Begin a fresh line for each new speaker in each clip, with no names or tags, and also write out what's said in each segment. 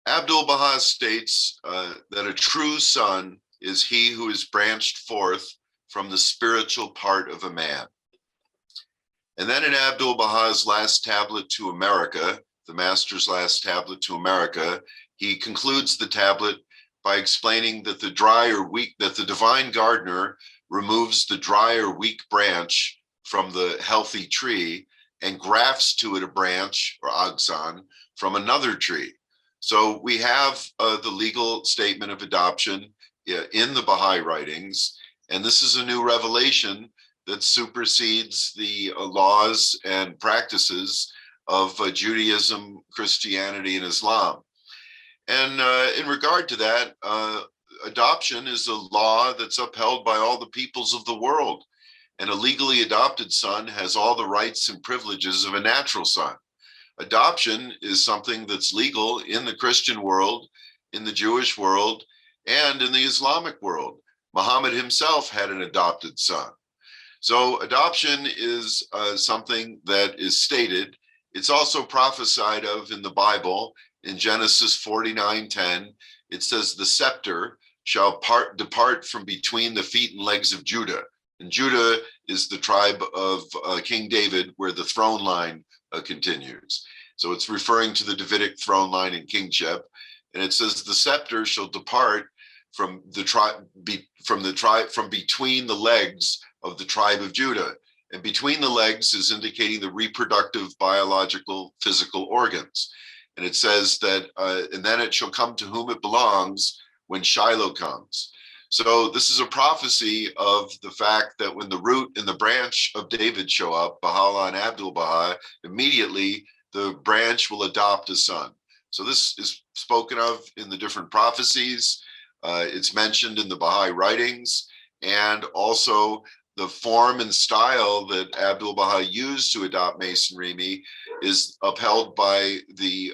Abdulbaha states that a true son is he who is branched forth from the spiritual part of a man. And then in Abdulbaha's last tablet to America, the master's last tablet to America, he concludes the tablet by explaining that the divine gardener removes the dry or weak branch from the healthy tree and grafts to it a branch or agsan from another tree. So we have the legal statement of adoption in the Baha'i writings, and this is a new revelation that supersedes the laws and practices of Judaism, Christianity, and Islam. And in regard to that, adoption is a law that's upheld by all the peoples of the world. And a legally adopted son has all the rights and privileges of a natural son. Adoption is something that's legal in the Christian world, in the Jewish world, and in the Islamic world. Muhammad himself had an adopted son. So adoption is something that is stated. It's also prophesied of in the Bible. In Genesis 49:10, it says, the scepter shall depart from between the feet and legs of Judah. And Judah is the tribe of King David, where the throne line continues. So it's referring to the Davidic throne line and kingship. And it says the scepter shall depart from between the legs of the tribe of Judah. And between the legs is indicating the reproductive, biological, physical organs. And it says that, and then it shall come to whom it belongs when Shiloh comes. So this is a prophecy of the fact that when the root and the branch of David show up, Baha'u'llah and Abdulbaha, immediately the branch will adopt a son. So this is spoken of in the different prophecies. It's mentioned in the Baha'i writings, and also the form and style that Abdulbaha used to adopt Mason Remey is upheld by the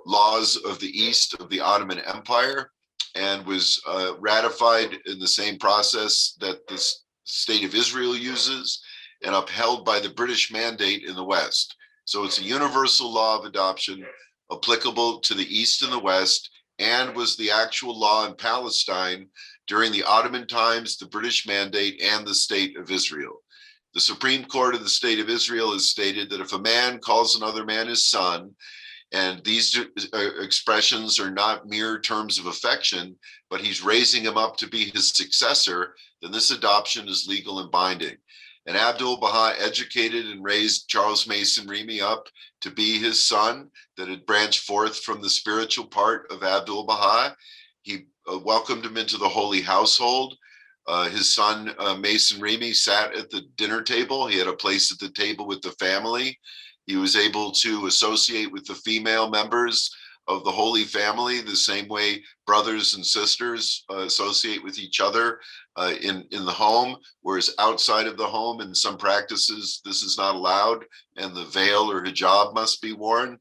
laws of the East of the Ottoman Empire, and was ratified in the same process that the state of Israel uses, and upheld by the British Mandate in the West. So it's a universal law of adoption applicable to the East and the West, and was the actual law in Palestine during the Ottoman times, the British Mandate, and the state of Israel. The Supreme Court of the state of Israel has stated that if a man calls another man his son, and these expressions are not mere terms of affection, but he's raising him up to be his successor, then this adoption is legal and binding. And Abdulbaha educated and raised Charles Mason Remey up to be his son that had branched forth from the spiritual part of Abdulbaha. He welcomed him into the holy household. His son, Mason Remey, sat at the dinner table. He had a place at the table with the family. He was able to associate with the female members of the Holy Family the same way brothers and sisters associate with each other in the home, whereas outside of the home, in some practices, this is not allowed, and the veil or hijab must be worn.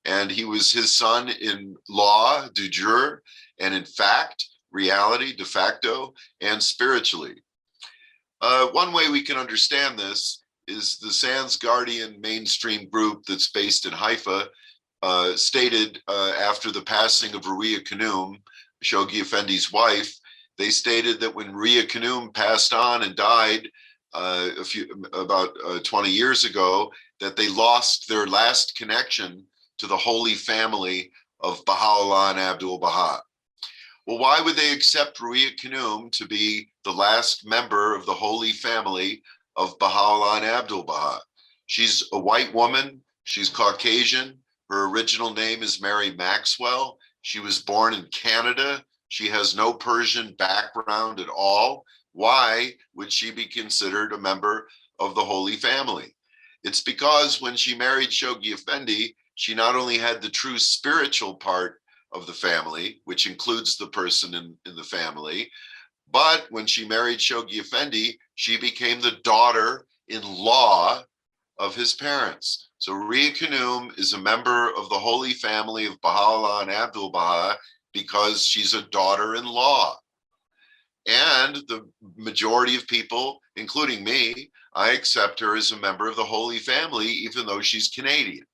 And he was his son in law, de jure, and in fact, reality, de facto, and spiritually. One way we can understand this is the Sans Guardian mainstream group that's based in Haifa stated after the passing of Ruia Khanum, Shoghi Effendi's wife, they stated that when Ruia Khanum passed on and died about 20 years ago, that they lost their last connection to the Holy Family of Baha'u'llah and Abdulbaha. Well, why would they accept Ruia Khanum to be the last member of the Holy Family of Baha'u'llah and Abdulbaha? She's a white woman. She's Caucasian. Her original name is Mary Maxwell. She was born in Canada. She has no Persian background at all. Why would she be considered a member of the Holy Family? It's because when she married Shoghi Effendi, she not only had the true spiritual part of the family, which includes the person in the family, but when she married Shoghi Effendi, she became the daughter-in-law of his parents. So Ria Khanum is a member of the holy family of Baha'u'llah and Abdulbaha because she's a daughter-in-law. And the majority of people, including me, I accept her as a member of the Holy Family, even though she's Canadian.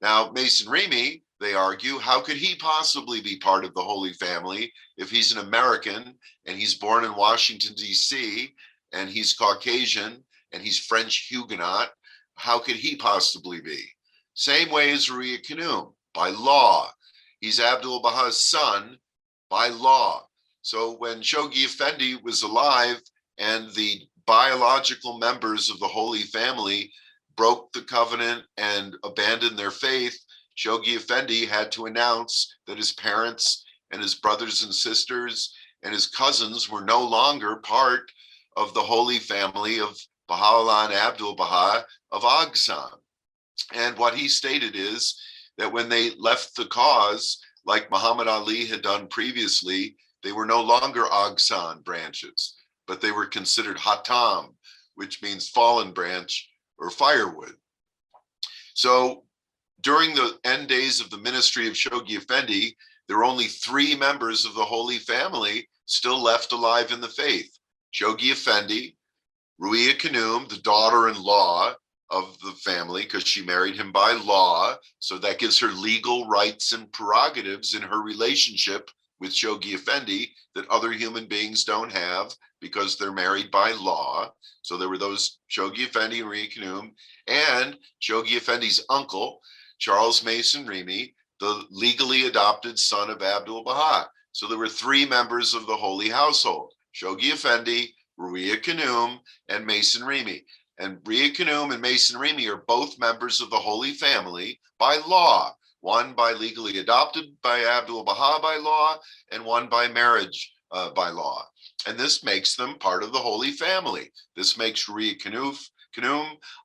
Now, Mason Remey, they argue, how could he possibly be part of the Holy Family if he's an American and he's born in Washington, D.C., and he's Caucasian and he's French Huguenot? How could he possibly be? Same way as Ria Khanum, by law. He's Abdulbaha's son by law. So when Shoghi Effendi was alive and the biological members of the Holy Family broke the covenant and abandoned their faith, Shoghi Effendi had to announce that his parents and his brothers and sisters and his cousins were no longer part of the Holy Family of Baha'u'llah and Abdulbaha of Agsan. And what he stated is that when they left the cause, like Muhammad Ali had done previously, they were no longer Agsan branches, but they were considered Hatam, which means fallen branch or firewood. So during the end days of the ministry of Shoghi Effendi, there were only 3 members of the Holy Family still left alive in the faith. Shoghi Effendi, Ria Khanum, the daughter-in-law of the family, because she married him by law, so that gives her legal rights and prerogatives in her relationship with Shoghi Effendi that other human beings don't have because they're married by law. So there were those Shoghi Effendi and Ria Khanum, and Shoghi Effendi's uncle, Charles Mason Remey, the legally adopted son of Abdulbaha. So there were 3 members of the holy household: Shoghi Effendi, Ria Khanum, and Mason Remey. And Ria Khanum and Mason Remey are both members of the Holy Family by law. One by legally adopted by Abdulbaha by law, and one by marriage by law. And this makes them part of the Holy Family. This makes Ria Khanum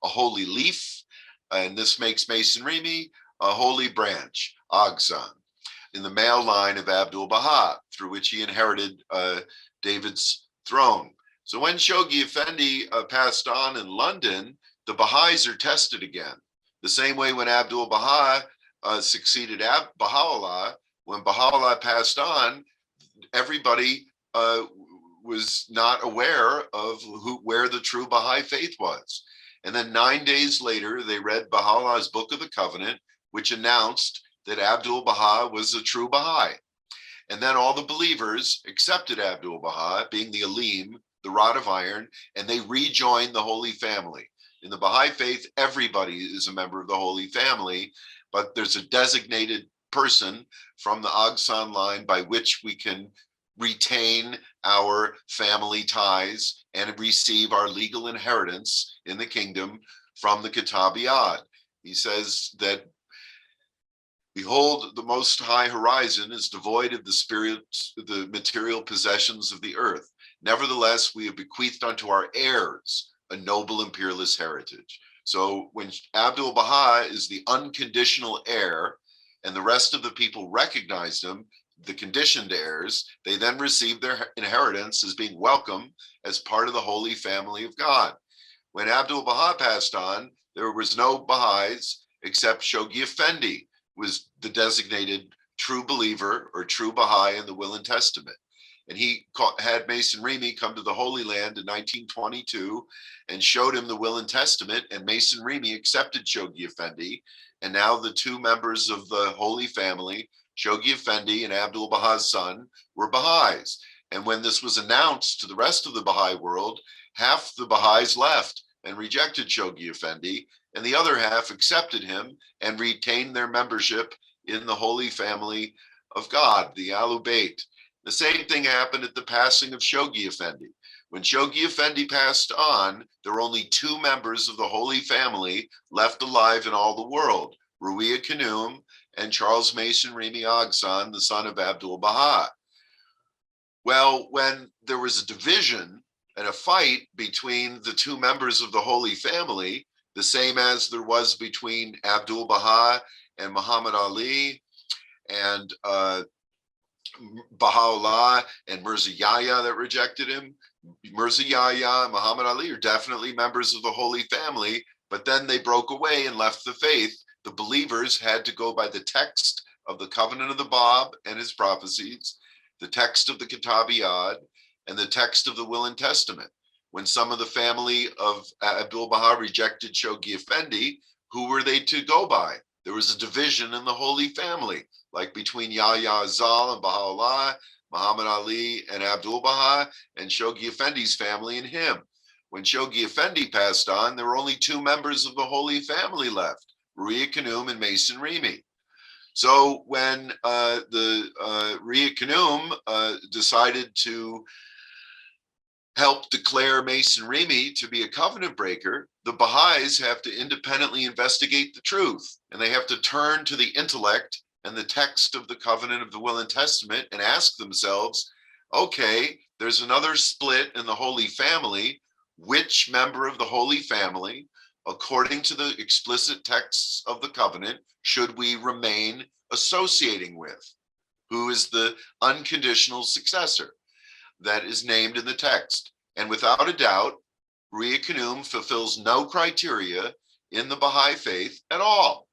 a holy leaf, and this makes Mason Remey a holy branch, Agsan, in the male line of Abdulbaha, through which he inherited David's throne. So when Shoghi Effendi passed on in London, the Bahais are tested again. The same way when Abdulbaha succeeded Bahaullah, when Bahaullah passed on, everybody was not aware of where the true Bahai Faith was. And then 9 days later, they read Baha'u'llah's Book of the Covenant, which announced that Abdulbaha was a true Bahai. And then all the believers accepted Abdulbaha, being the Alim, the rod of iron, and they rejoined the Holy Family. In the Bahai Faith, everybody is a member of the Holy Family, but there's a designated person from the Agsan line by which we can retain our family ties and receive our legal inheritance in the kingdom from the Kitabiyad. He says that, behold, the most high horizon is devoid of the material possessions of the earth. Nevertheless, we have bequeathed unto our heirs a noble and peerless heritage. So when Abdulbaha is the unconditional heir and the rest of the people recognized him, the conditioned heirs, they then receive their inheritance as being welcome as part of the Holy Family of God. When Abdulbaha passed on, there was no Bahais except Shoghi Effendi was the designated true believer or true Bahai in the Will and Testament. And he had Mason Remey come to the Holy Land in 1922 and showed him the Will and Testament, and Mason Remey accepted Shoghi Effendi. And now the 2 members of the Holy Family, Shoghi Effendi and Abdulbaha's son, were Bahais. And when this was announced to the rest of the Bahai world, half the Bahais left and rejected Shoghi Effendi, and the other half accepted him and retained their membership in the Holy Family of God, the Ahlul Bayt. The same thing happened at the passing of Shoghi Effendi. When Shoghi Effendi passed on, there were only 2 members of the Holy Family left alive in all the world, Ria Khanum and Charles Mason Remey Agsan, the son of Abdulbaha. Well, when there was a division and a fight between the 2 members of the Holy Family, the same as there was between Abdulbaha and Muhammad Ali, and Bahaullah and Mirza Yahya that rejected him. Mirza Yahya and Muhammad Ali are definitely members of the Holy Family, but then they broke away and left the faith. The believers had to go by the text of the Covenant of the Bab and his prophecies, the text of the Kitabiyad, and the text of the Will and Testament. When some of the family of Abdulbaha rejected Shoghi Effendi, who were they to go by? There was a division in the Holy Family, like between Yahya Azal and Bahaullah, Muhammad Ali and Abdulbaha, and Shoghi Effendi's family and him. When Shoghi Effendi passed on, there were only two members of the Holy Family left, Ria Khanum and Mason Remey. So when Ria Khanum decided to help declare Mason Remey to be a covenant breaker, the Bahais have to independently investigate the truth, and they have to turn to the intellect and the text of the Covenant of the Will and Testament and ask themselves, okay, there's another split in the Holy Family. Which member of the Holy Family, according to the explicit texts of the covenant, should we remain associating with? Who is the unconditional successor that is named in the text? And without a doubt, Ria Khanum fulfills no criteria in the Bahai Faith at all.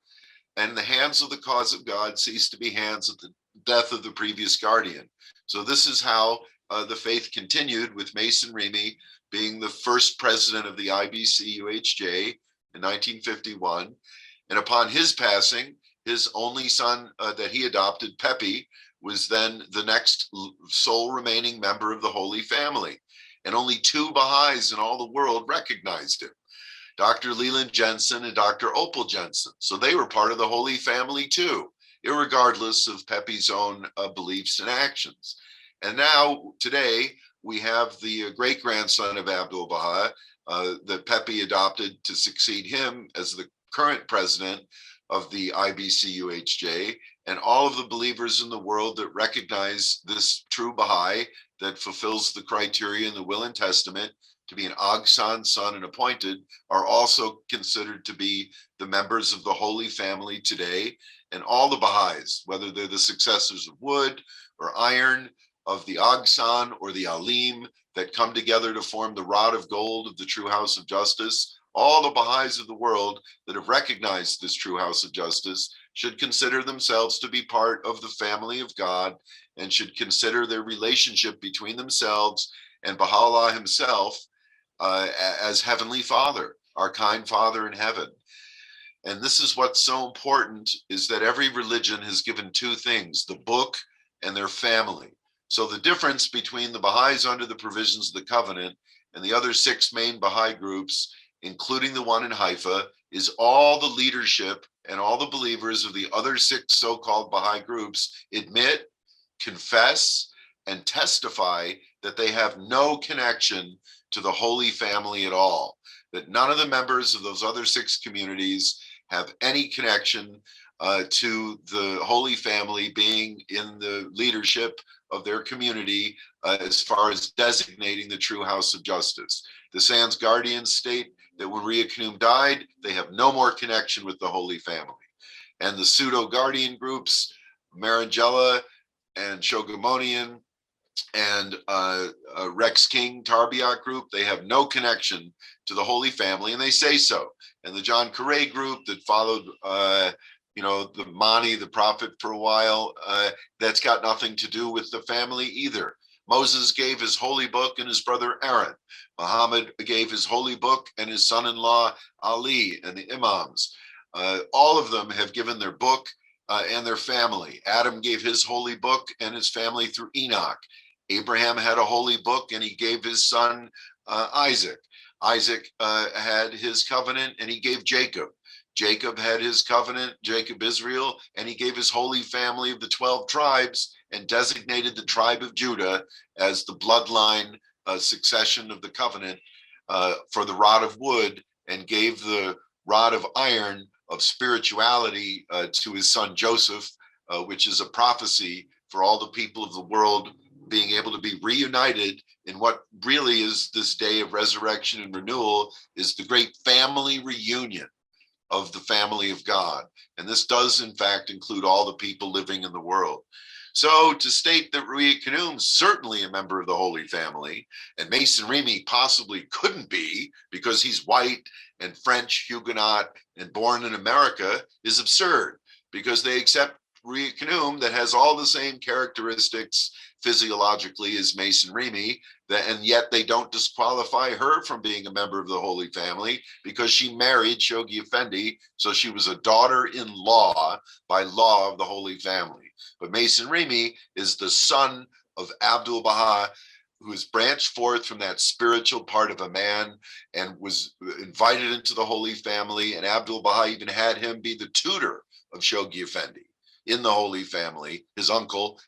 And the hands of the cause of God cease to be hands at the death of the previous guardian. So this is how the faith continued, with Mason Remey being the first president of the IBC-UHJ in 1951. And upon his passing, his only son that he adopted, Pepe, was then the next sole remaining member of the Holy Family. And only two Baha'is in all the world recognized him, Dr. Leland Jensen and Dr. Opal Jensen. So they were part of the Holy Family too, irregardless of Pepe's own beliefs and actions. And now, today, we have the great-grandson of Abdulbaha that Pepe adopted to succeed him as the current president of the IBC-UHJ, and all of the believers in the world that recognize this true Baha'i that fulfills the criteria in the Will and Testament to be an Agsan, son, and appointed, are also considered to be the members of the Holy Family today. And all the Baha'is, whether they're the successors of wood or iron, of the Agsan or the Alim, that come together to form the rod of gold of the true house of justice, all the Baha'is of the world that have recognized this true house of justice should consider themselves to be part of the family of God, and should consider their relationship between themselves and Baha'u'llah himself as Heavenly Father, our kind Father in heaven. And this is what's so important, is that every religion has given two things, the book and their family. So the difference between the Baha'is under the provisions of the covenant and the other six main Baha'i groups, including the one in Haifa, is all the leadership and all the believers of the other six so-called Baha'i groups admit, confess, and testify that they have no connection to the Holy Family at all, that none of the members of those other six communities have any connection to the Holy Family being in the leadership of their community as far as designating the true house of justice. The Sands Guardians state that when Ria Khanum died, they have no more connection with the Holy Family. And the pseudo-guardian groups, Marangela and Shogamonian and Rex King Tarbiat group, they have no connection to the Holy Family, and they say so. And the John Carey group that followed the Mani, the prophet, for a while, that's got nothing to do with the family either. Moses gave his holy book and his brother Aaron. Muhammad gave his holy book and his son-in-law Ali and the Imams. All of them have given their book and their family. Adam gave his holy book and his family through Enoch. Abraham had a holy book and he gave his son Isaac. Isaac had his covenant and he gave Jacob. Jacob had his covenant, Jacob Israel, and he gave his holy family of the 12 tribes and designated the tribe of Judah as the bloodline succession of the covenant for the rod of wood, and gave the rod of iron of spirituality to his son Joseph, which is a prophecy for all the people of the world being able to be reunited in what really is this day of resurrection and renewal, is the great family reunion of the family of God. And this does, in fact, include all the people living in the world. So to state that Ruia Khnum's certainly a member of the Holy Family, and Mason Remey possibly couldn't be because he's white and French, Huguenot, and born in America, is absurd, because they accept Ruia Khnum that has all the same characteristics physiologically as Mason Remey, and yet they don't disqualify her from being a member of the Holy Family because she married Shoghi Effendi, so she was a daughter-in-law by law of the Holy Family. But Mason Remey is the son of Abdulbaha, who is branched forth from that spiritual part of a man and was invited into the Holy Family, and Abdulbaha even had him be the tutor of Shoghi Effendi in the Holy Family, his uncle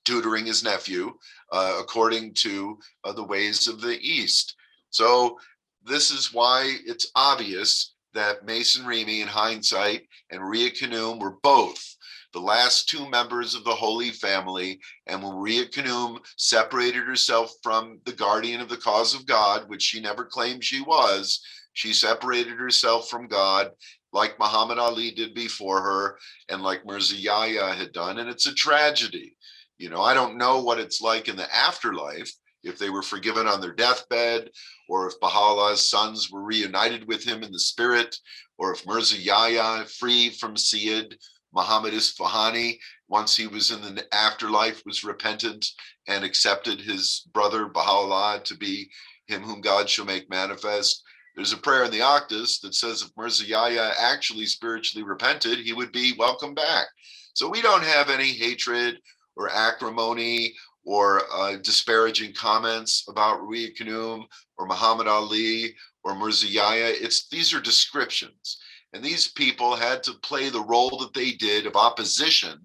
tutoring his nephew, according to the ways of the East. So this is why it's obvious that Mason Remey, in hindsight, and Ruia Khnum were both the last two members of the Holy Family. And when Ruia Khnum separated herself from the guardian of the cause of God, which she never claimed she was, she separated herself from God like Muhammad Ali did before her and like Mirza Yahya had done. And it's a tragedy. You know, I don't know what it's like in the afterlife, if they were forgiven on their deathbed, or if Baha'u'llah's sons were reunited with him in the spirit, or if Mirza Yahya, free from Sayyid Muhammad Isfahani, once he was in the afterlife, was repentant and accepted his brother Baha'u'llah to be him whom God shall make manifest. There's a prayer in the Octus that says if Mirza Yahya actually spiritually repented, he would be welcome back. So we don't have any hatred or acrimony or disparaging comments about Ruia Khnum or Muhammad Ali or Mirza Yahya. These are descriptions. And these people had to play the role that they did of opposition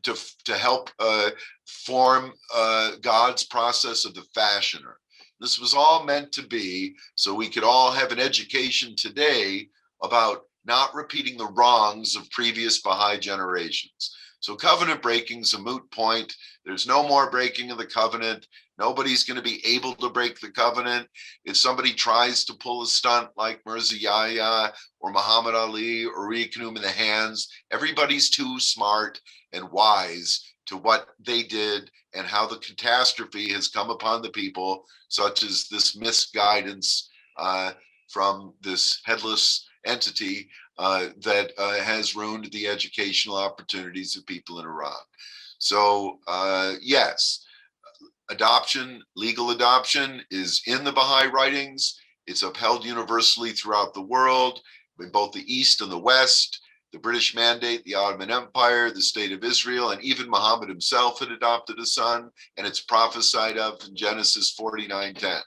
to help form God's process of the fashioner. This was all meant to be so we could all have an education today about not repeating the wrongs of previous Baha'i generations. So covenant breaking is a moot point. There's no more breaking of the covenant. Nobody's going to be able to break the covenant. If somebody tries to pull a stunt like Mirza Yahya or Muhammad Ali or Ruia Khnum in the hands, everybody's too smart and wise to what they did and how the catastrophe has come upon the people, such as this misguidance from this headless entity that has ruined the educational opportunities of people in Iran. So yes, adoption, legal adoption is in the Baha'i writings. It's upheld universally throughout the world, in both the East and the West. The British Mandate, the Ottoman Empire, the State of Israel, and even Muhammad himself had adopted a son, and it's prophesied of in Genesis 49:10.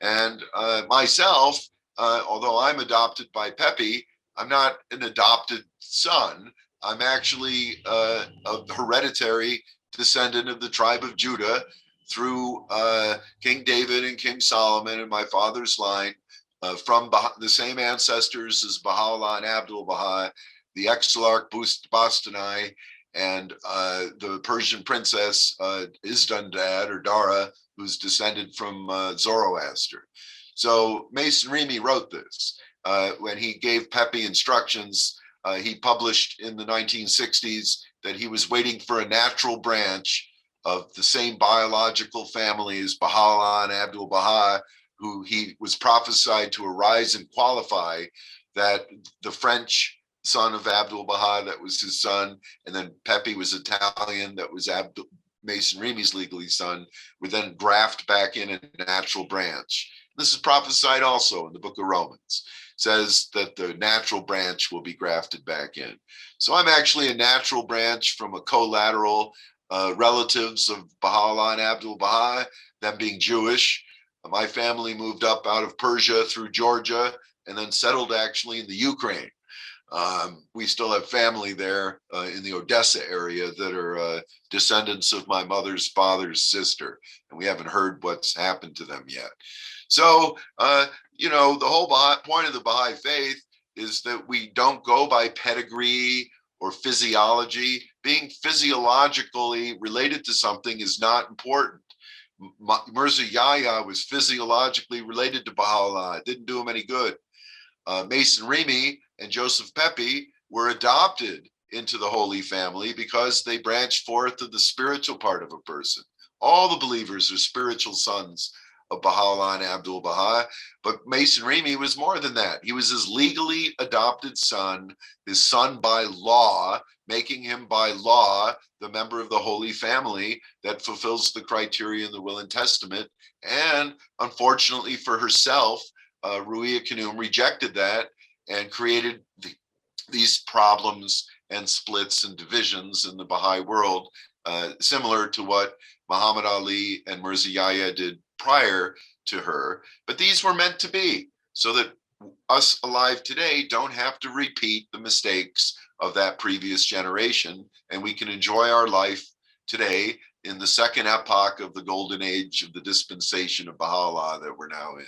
And myself, although I'm adopted by Pepe, I'm not an adopted son. I'm actually a hereditary descendant of the tribe of Judah through King David and King Solomon and my father's line, from the same ancestors as Baha'u'llah and Abdulbaha, the Exilarch Bostanai, and the Persian princess Izdandad or Dara, who's descended from Zoroaster. So Mason Remey wrote this. When he gave Pepe instructions, he published in the 1960s that he was waiting for a natural branch of the same biological family as Baha'u'llah and Abdulbaha, who he was prophesied to arise and qualify, that the French son of Abdulbaha, that was his son, and then Pepe was Italian, that was Mason Remey's legally son, would then graft back in a natural branch. This is prophesied also in the book of Romans. It says that the natural branch will be grafted back in. So I'm actually a natural branch from a collateral relatives of Baha'u'llah and Abdulbaha, them being Jewish. My family moved up out of Persia through Georgia and then settled actually in the Ukraine. We still have family there in the Odessa area that are descendants of my mother's father's sister, and we haven't heard what's happened to them yet. So, the whole point of the Baha'i faith is that we don't go by pedigree or physiology. Being physiologically related to something is not important. Mirza Yahya was physiologically related to Baha'u'llah. It didn't do him any good. Mason Remey and Joseph Pepe were adopted into the Holy Family because they branched forth to the spiritual part of a person. All the believers are spiritual sons of Baha'u'llah and Abdulbaha, but Mason Remey was more than that. He was his legally adopted son, his son by law, making him by law the member of the Holy Family that fulfills the criteria in the Will and Testament. And unfortunately for herself, Ruia Khanum rejected that and created these problems and splits and divisions in the Baha'i world, similar to what Muhammad Ali and Mirza Yahya did prior to her. But these were meant to be so that us alive today don't have to repeat the mistakes of that previous generation, and we can enjoy our life today in the second epoch of the golden age of the dispensation of Baha'u'llah that we're now in.